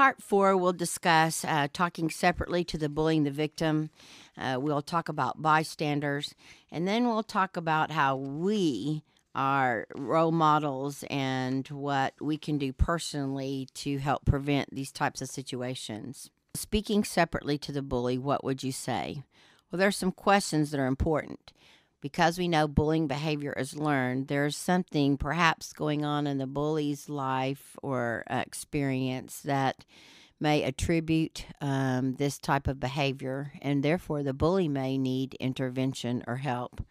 Part 4, we'll discuss talking separately to the bullying the victim. We'll talk about bystanders, and then we'll talk about how we are role models and what we can do personally to help prevent these types of situations. Speaking separately to the bully, what would you say? Well, there's some questions that are important. Because we know bullying behavior is learned, there's something perhaps going on in the bully's life or experience that may attribute this type of behavior, and therefore the bully may need intervention or help.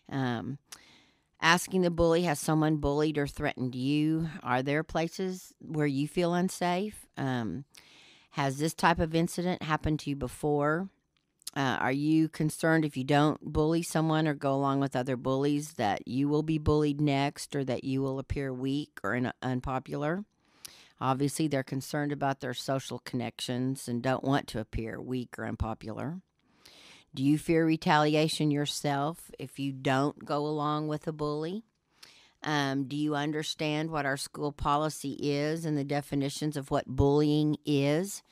Asking the bully, has someone bullied or threatened you? Are there places where you feel unsafe? Has this type of incident happened to you before? Are you concerned if you don't bully someone or go along with other bullies that you will be bullied next or that you will appear weak or unpopular? Obviously, they're concerned about their social connections and don't want to appear weak or unpopular. Do you fear retaliation yourself if you don't go along with a bully? Do you understand what our school policy is and the definitions of what bullying is?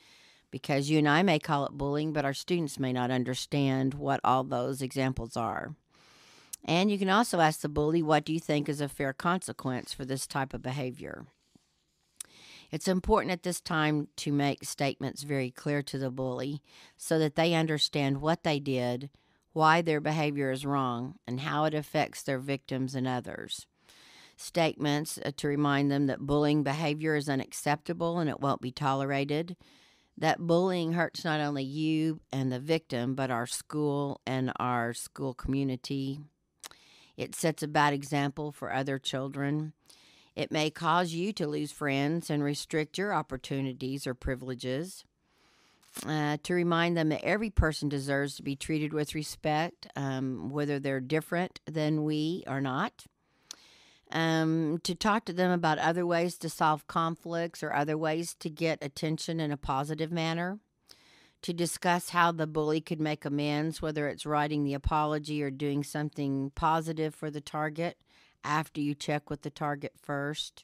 Because you and I may call it bullying, but our students may not understand what all those examples are. And you can also ask the bully, what do you think is a fair consequence for this type of behavior? It's important at this time to make statements very clear to the bully so that they understand what they did, why their behavior is wrong, and how it affects their victims and others. Statements to remind them that bullying behavior is unacceptable and it won't be tolerated. That bullying hurts not only you and the victim, but our school and our school community. It sets a bad example for other children. It may cause you to lose friends and restrict your opportunities or privileges. To remind them that every person deserves to be treated with respect, whether they're different than we or not. To talk to them about other ways to solve conflicts or other ways to get attention in a positive manner. To discuss how the bully could make amends, whether it's writing the apology or doing something positive for the target after you check with the target first.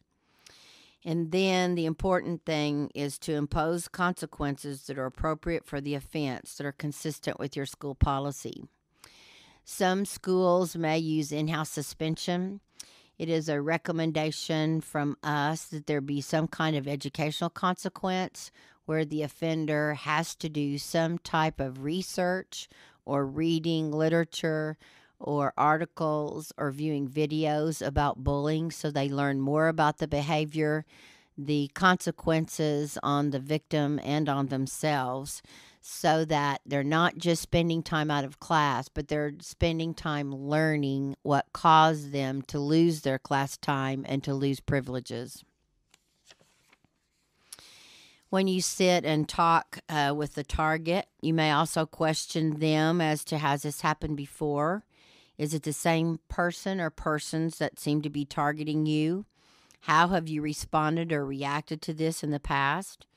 And then the important thing is to impose consequences that are appropriate for the offense, that are consistent with your school policy. Some schools may use in-house suspension. It is a recommendation from us that there be some kind of educational consequence where the offender has to do some type of research or reading literature or articles or viewing videos about bullying so they learn more about the behavior, the consequences on the victim and on themselves, so that they're not just spending time out of class, but they're spending time learning what caused them to lose their class time and to lose privileges. When you sit and talk with the target, you may also question them as to, has this happened before? Is it the same person or persons that seem to be targeting you? How have you responded or reacted to this in the past?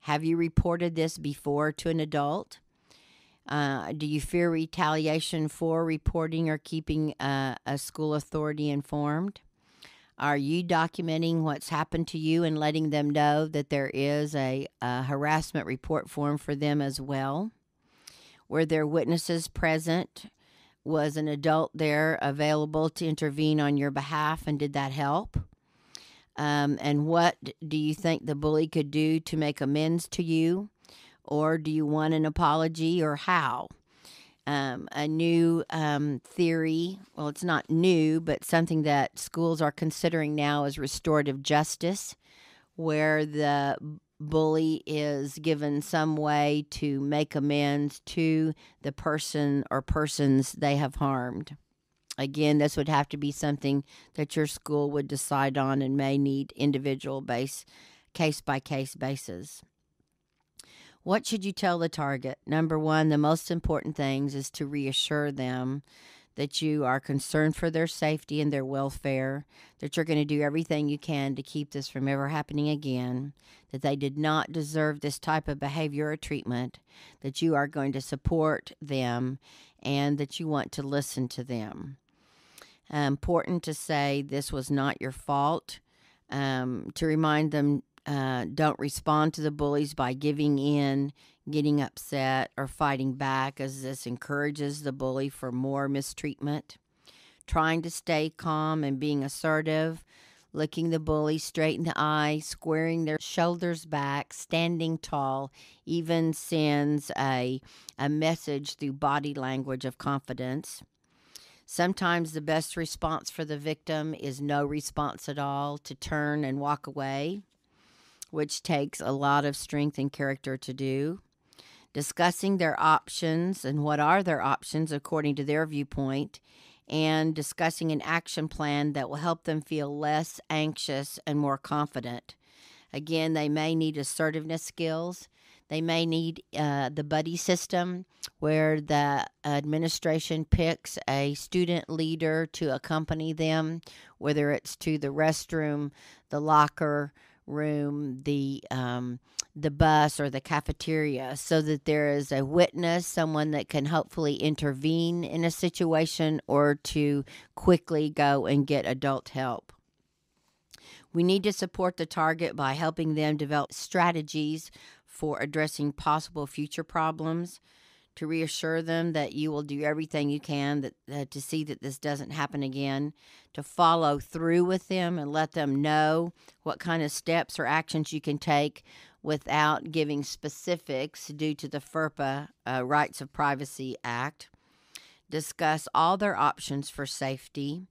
Have you reported this before to an adult? Do you fear retaliation for reporting or keeping a school authority informed? Are you documenting what's happened to you and letting them know that there is a harassment report form for them as well? Were there witnesses present? Was an adult there available to intervene on your behalf, and did that help? And what do you think the bully could do to make amends to you? Or do you want an apology, or how? A new theory, well, it's not new, but something that schools are considering now is restorative justice, where the bully is given some way to make amends to the person or persons they have harmed. Again, this would have to be something that your school would decide on and may need individual case-by-case basis. What should you tell the target? Number one, the most important things is to reassure them that you are concerned for their safety and their welfare, that you're going to do everything you can to keep this from ever happening again, that they did not deserve this type of behavior or treatment, that you are going to support them, and that you want to listen to them. Important to say this was not your fault, to remind them don't respond to the bullies by giving in, getting upset, or fighting back, as this encourages the bully for more mistreatment. Trying to stay calm and being assertive, looking the bully straight in the eye, squaring their shoulders back, standing tall, even sends a message through body language of confidence. Sometimes the best response for the victim is no response at all, to turn and walk away, which takes a lot of strength and character to do. Discussing their options and what are their options according to their viewpoint, and discussing an action plan that will help them feel less anxious and more confident. Again, they may need assertiveness skills. They may need the buddy system, where the administration picks a student leader to accompany them, whether it's to the restroom, the locker room, the bus, or the cafeteria, so that there is a witness, someone that can hopefully intervene in a situation or to quickly go and get adult help. We need to support the target by helping them develop strategies for addressing possible future problems, to reassure them that you will do everything you can to see that this doesn't happen again, to follow through with them and let them know what kind of steps or actions you can take without giving specifics due to the FERPA Rights of Privacy Act. Discuss all their options for safety.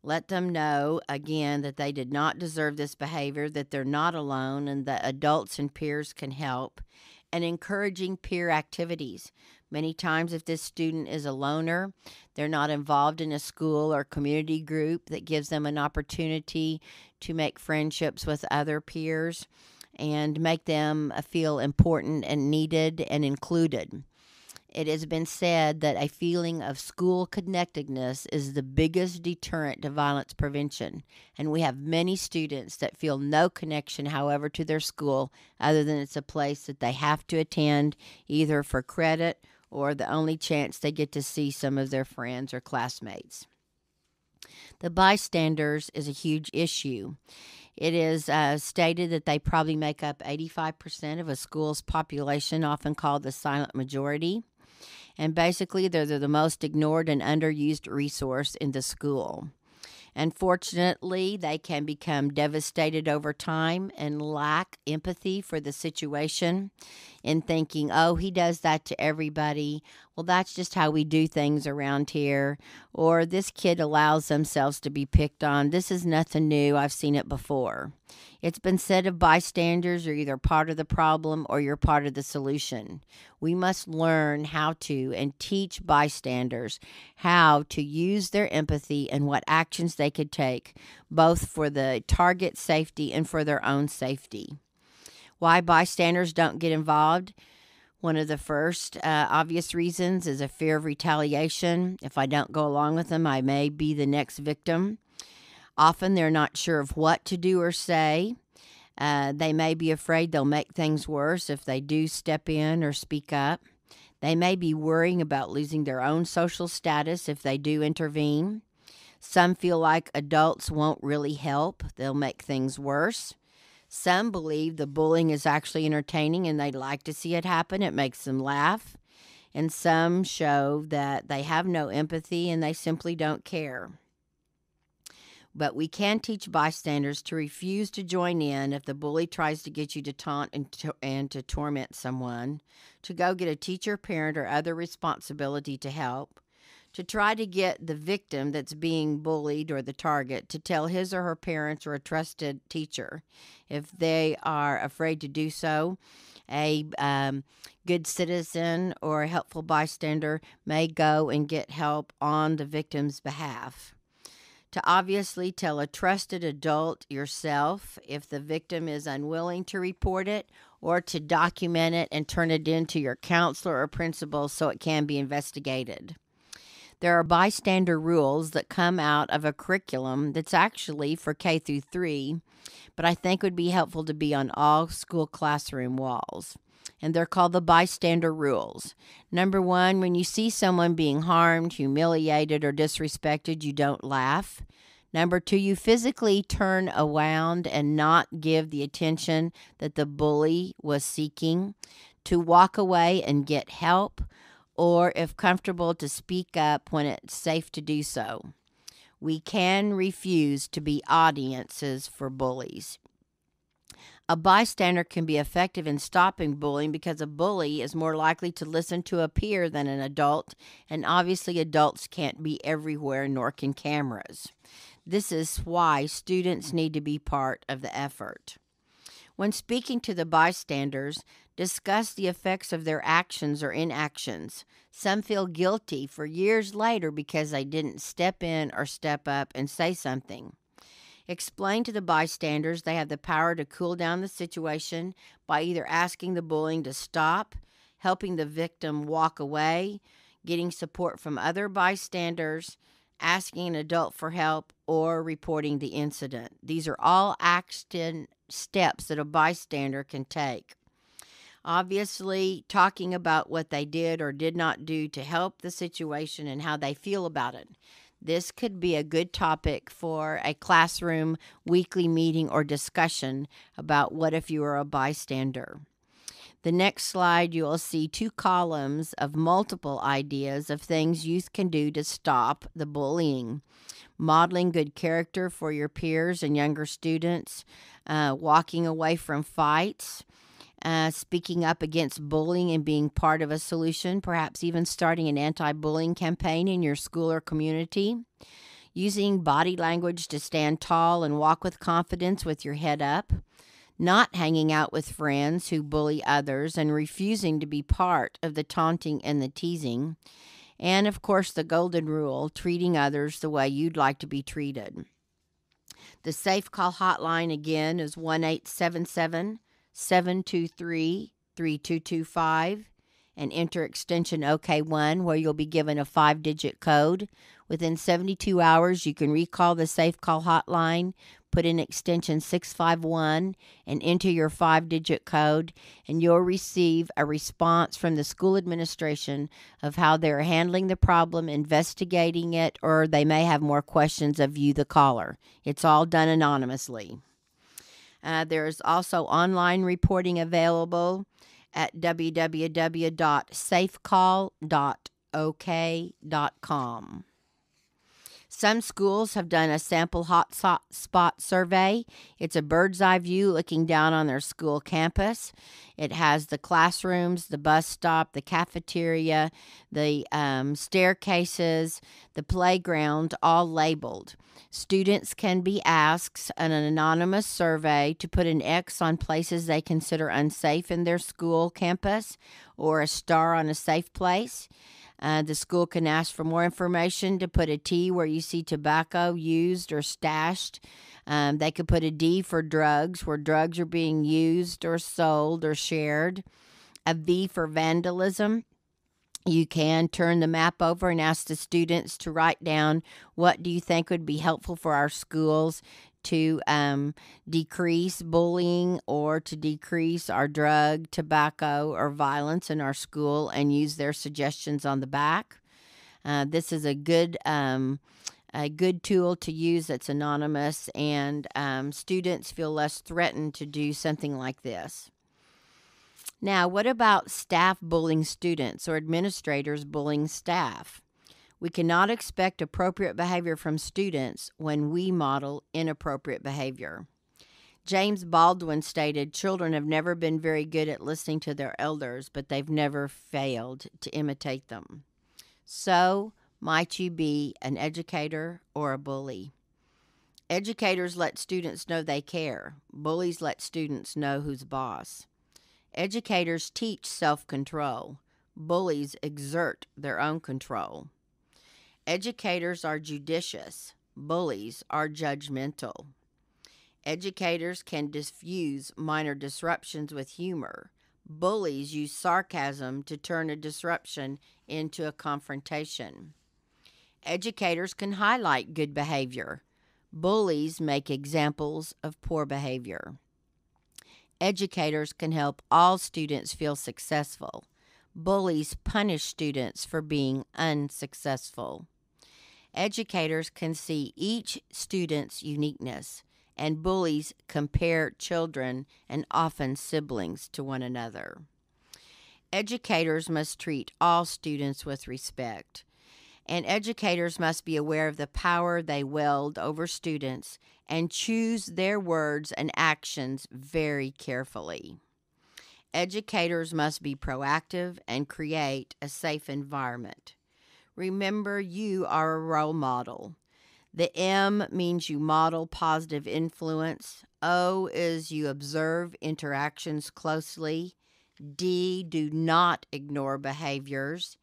Let them know, again, that they did not deserve this behavior, that they're not alone, and that adults and peers can help. And encouraging peer activities. Many times, if this student is a loner, they're not involved in a school or community group that gives them an opportunity to make friendships with other peers and make them feel important and needed and included. It has been said that a feeling of school connectedness is the biggest deterrent to violence prevention, and we have many students that feel no connection, however, to their school, other than it's a place that they have to attend either for credit or the only chance they get to see some of their friends or classmates. The bystanders is a huge issue. It is stated that they probably make up 85% of a school's population, often called the silent majority. And basically, they're the most ignored and underused resource in the school. Unfortunately, they can become devastated over time and lack empathy for the situation, in thinking, oh, he does that to everybody. Well, that's just how we do things around here. Or this kid allows themselves to be picked on. This is nothing new. I've seen it before. It's been said of bystanders, you're either part of the problem or you're part of the solution. We must learn how to and teach bystanders how to use their empathy and what actions they could take, both for the target's safety and for their own safety. Why bystanders don't get involved? One of the first obvious reasons is a fear of retaliation. If I don't go along with them, I may be the next victim. Often they're not sure of what to do or say. They may be afraid they'll make things worse if they do step in or speak up. They may be worrying about losing their own social status if they do intervene. Some feel like adults won't really help. They'll make things worse. Some believe the bullying is actually entertaining and they'd like to see it happen. It makes them laugh. And some show that they have no empathy and they simply don't care. But we can teach bystanders to refuse to join in if the bully tries to get you to taunt and to torment someone, to go get a teacher, parent, or other responsibility to help, to try to get the victim that's being bullied or the target to tell his or her parents or a trusted teacher. If they are afraid to do so, a good citizen or a helpful bystander may go and get help on the victim's behalf. To obviously tell a trusted adult yourself if the victim is unwilling to report it, or to document it and turn it in to your counselor or principal so it can be investigated. There are bystander rules that come out of a curriculum that's actually for K through 3, but I think would be helpful to be on all school classroom walls. And they're called the bystander rules. Number 1, when you see someone being harmed, humiliated, or disrespected, you don't laugh. Number 2, you physically turn around and not give the attention that the bully was seeking, to walk away and get help, or if comfortable, to speak up when it's safe to do so. We can refuse to be audiences for bullies. A bystander can be effective in stopping bullying because a bully is more likely to listen to a peer than an adult, and obviously adults can't be everywhere, nor can cameras. This is why students need to be part of the effort. When speaking to the bystanders, discuss the effects of their actions or inactions. Some feel guilty for years later because they didn't step in or step up and say something. Explain to the bystanders they have the power to cool down the situation by either asking the bullying to stop, helping the victim walk away, getting support from other bystanders, asking an adult for help, or reporting the incident. These are all action steps that a bystander can take. Obviously, talking about what they did or did not do to help the situation and how they feel about it. This could be a good topic for a classroom weekly meeting or discussion about what if you were a bystander. The next slide, you will see 2 columns of multiple ideas of things youth can do to stop the bullying. Modeling good character for your peers and younger students, walking away from fights, speaking up against bullying and being part of a solution, perhaps even starting an anti-bullying campaign in your school or community, using body language to stand tall and walk with confidence with your head up, not hanging out with friends who bully others and refusing to be part of the taunting and the teasing, and of course the golden rule, treating others the way you'd like to be treated. The Safe Call hotline again is 1-877-723-3225 and enter extension OK1 where you'll be given a 5-digit code. Within 72 hours, you can recall the Safe Call hotline, put in extension 651 and enter your 5-digit code, and you'll receive a response from the school administration of how they're handling the problem, investigating it, or they may have more questions of you, the caller. It's all done anonymously. There's also online reporting available at www.safecall.ok.com. Some schools have done a sample hotspot survey. It's a bird's eye view looking down on their school campus. It has the classrooms, the bus stop, the cafeteria, the staircases, the playground, all labeled. Students can be asked an anonymous survey to put an X on places they consider unsafe in their school campus or a star on a safe place. The school can ask for more information to put a T where you see tobacco used or stashed. They could put a D for drugs, where drugs are being used or sold or shared. A V for vandalism. You can turn the map over and ask the students to write down what do you think would be helpful for our schools to decrease bullying or to decrease our drug, tobacco, or violence in our school, and use their suggestions on the back. This is a good tool to use that's anonymous, and students feel less threatened to do something like this. Now, what about staff bullying students or administrators bullying staff? We cannot expect appropriate behavior from students when we model inappropriate behavior. James Baldwin stated, "Children have never been very good at listening to their elders, but they've never failed to imitate them." So, might you be an educator or a bully? Educators let students know they care. Bullies let students know who's boss. Educators teach self-control. Bullies exert their own control. Educators are judicious. Bullies are judgmental. Educators can diffuse minor disruptions with humor. Bullies use sarcasm to turn a disruption into a confrontation. Educators can highlight good behavior. Bullies make examples of poor behavior. Educators can help all students feel successful. Bullies punish students for being unsuccessful. Educators can see each student's uniqueness, and bullies compare children and often siblings to one another. Educators must treat all students with respect, and educators must be aware of the power they wield over students and choose their words and actions very carefully. Educators must be proactive and create a safe environment. Remember, you are a role model. The M means you model positive influence. O is you observe interactions closely. D, do not ignore behaviors.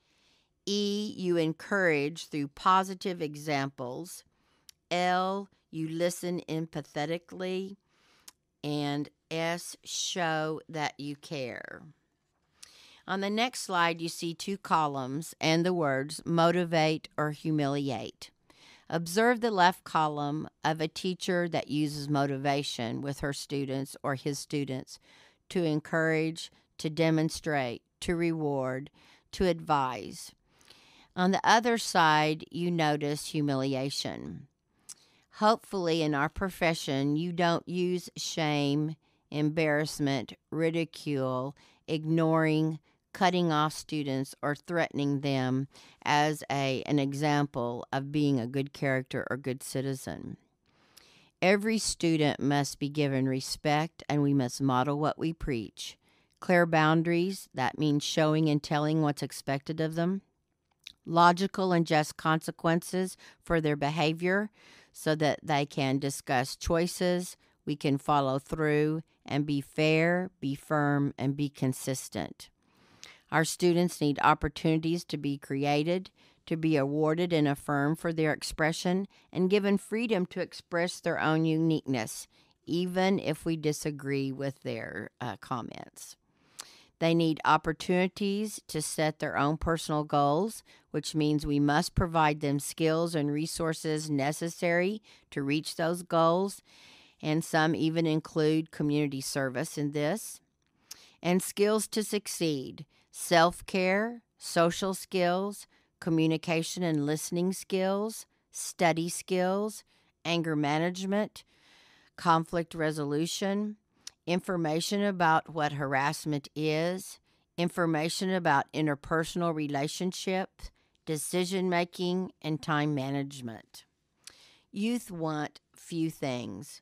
E, you encourage through positive examples. L, you listen empathetically. And S, show that you care. On the next slide, you see two columns and the words motivate or humiliate. Observe the left column of a teacher that uses motivation with her students or his students to encourage, to demonstrate, to reward, to advise. On the other side, you notice humiliation. Hopefully, in our profession, you don't use shame, embarrassment, ridicule, ignoring, cutting off students, or threatening them as an example of being a good character or good citizen. Every student must be given respect, and we must model what we preach. Clear boundaries, that means showing and telling what's expected of them. Logical and just consequences for their behavior so that they can discuss choices, we can follow through, and be fair, be firm, and be consistent. Our students need opportunities to be created, to be awarded and affirmed for their expression, and given freedom to express their own uniqueness, even if we disagree with their comments. They need opportunities to set their own personal goals, which means we must provide them skills and resources necessary to reach those goals, and some even include community service in this. And skills to succeed: self-care, social skills, communication and listening skills, study skills, anger management, conflict resolution, information about what harassment is, information about interpersonal relationships, decision-making, and time management. Youth want few things,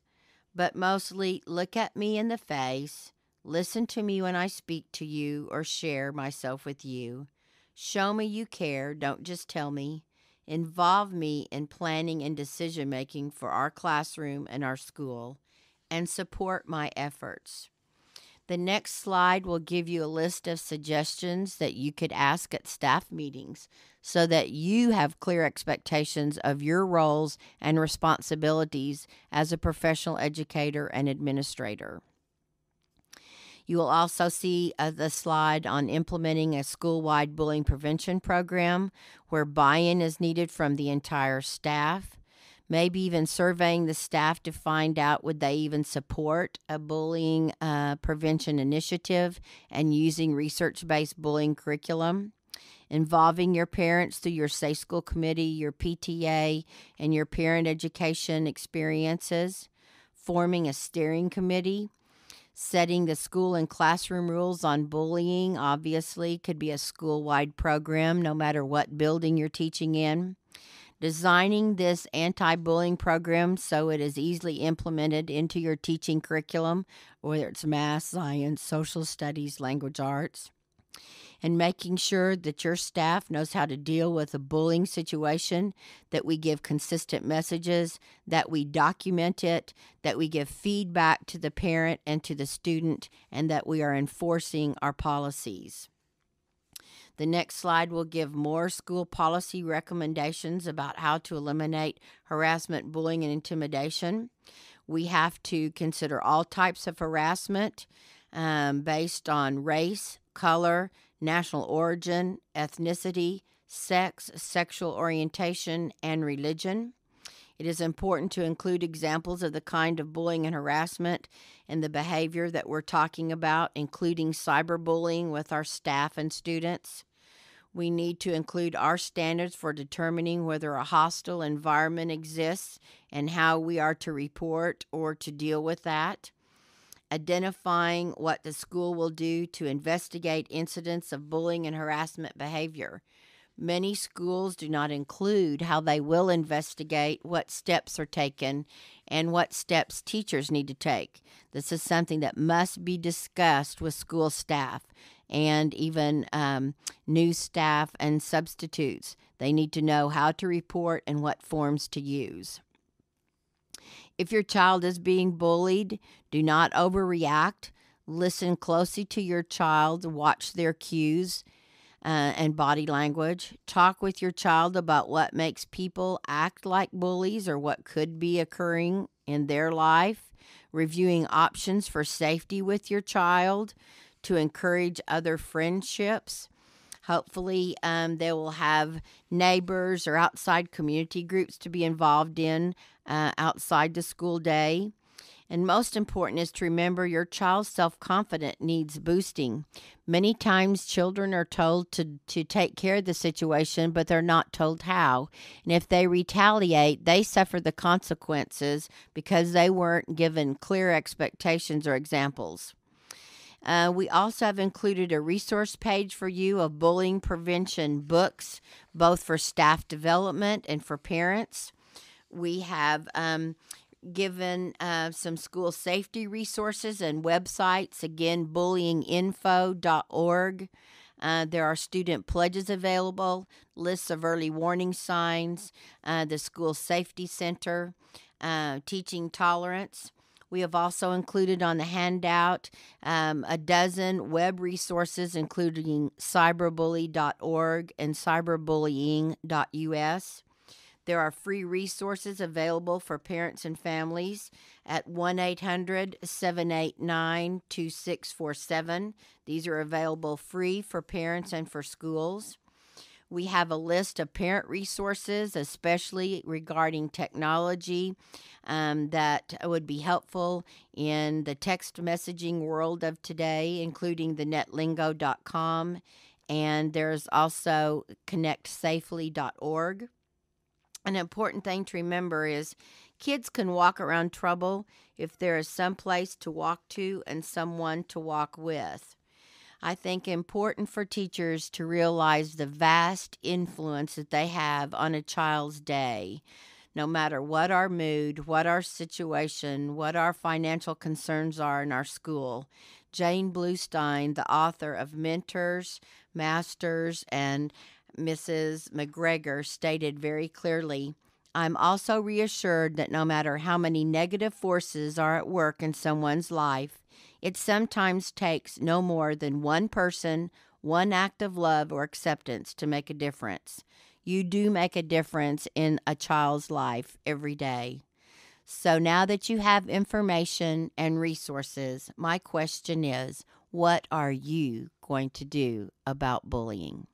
but mostly look at me in the face, listen to me when I speak to you or share myself with you. Show me you care, don't just tell me. Involve me in planning and decision-making for our classroom and our school, and support my efforts. The next slide will give you a list of suggestions that you could ask at staff meetings so that you have clear expectations of your roles and responsibilities as a professional educator and administrator. You will also see the slide on implementing a school-wide bullying prevention program where buy-in is needed from the entire staff. Maybe even surveying the staff to find out would they even support a bullying prevention initiative and using research-based bullying curriculum. Involving your parents through your Safe School Committee, your PTA, and your parent education experiences. Forming a steering committee. Setting the school and classroom rules on bullying, obviously, could be a school-wide program no matter what building you're teaching in. Designing this anti-bullying program so it is easily implemented into your teaching curriculum, whether it's math, science, social studies, language arts. And making sure that your staff knows how to deal with a bullying situation, that we give consistent messages, that we document it, that we give feedback to the parent and to the student, and that we are enforcing our policies. The next slide will give more school policy recommendations about how to eliminate harassment, bullying, and intimidation. We have to consider all types of harassment based on race, color, national origin, ethnicity, sex, sexual orientation, and religion. It is important to include examples of the kind of bullying and harassment and the behavior that we're talking about, including cyberbullying with our staff and students. We need to include our standards for determining whether a hostile environment exists and how we are to report or to deal with that. Identifying what the school will do to investigate incidents of bullying and harassment behavior. Many schools do not include how they will investigate, what steps are taken, and what steps teachers need to take. This is something that must be discussed with school staff and even new staff and substitutes. They need to know how to report and what forms to use. If your child is being bullied, do not overreact. Listen closely to your child, watch their cues and body language. Talk with your child about what makes people act like bullies or what could be occurring in their life. Reviewing options for safety with your child to encourage other friendships. Hopefully, they will have neighbors or outside community groups to be involved in outside the school day. And most important is to remember your child's self-confidence needs boosting. Many times children are told to take care of the situation, but they're not told how. And if they retaliate, they suffer the consequences because they weren't given clear expectations or examples. We also have included a resource page for you of bullying prevention books, both for staff development and for parents. We have given some school safety resources and websites, again, bullyinginfo.org. There are student pledges available, lists of early warning signs, the School Safety Center, teaching tolerance. We have also included on the handout a dozen web resources, including cyberbully.org and cyberbullying.us. There are free resources available for parents and families at 1-800-789-2647. These are available free for parents and for schools. We have a list of parent resources, especially regarding technology, that would be helpful in the text messaging world of today, including the netlingo.com, and there's also connectsafely.org. An important thing to remember is kids can walk around trouble if there is some place to walk to and someone to walk with. I think important for teachers to realize the vast influence that they have on a child's day. No matter what our mood, what our situation, what our financial concerns are in our school. Jane Bluestein, the author of Mentors, Masters, and Mrs. McGregor, stated very clearly, I'm also reassured that no matter how many negative forces are at work in someone's life, it sometimes takes no more than one person, one act of love or acceptance to make a difference. You do make a difference in a child's life every day. So now that you have information and resources, my question is, what are you going to do about bullying?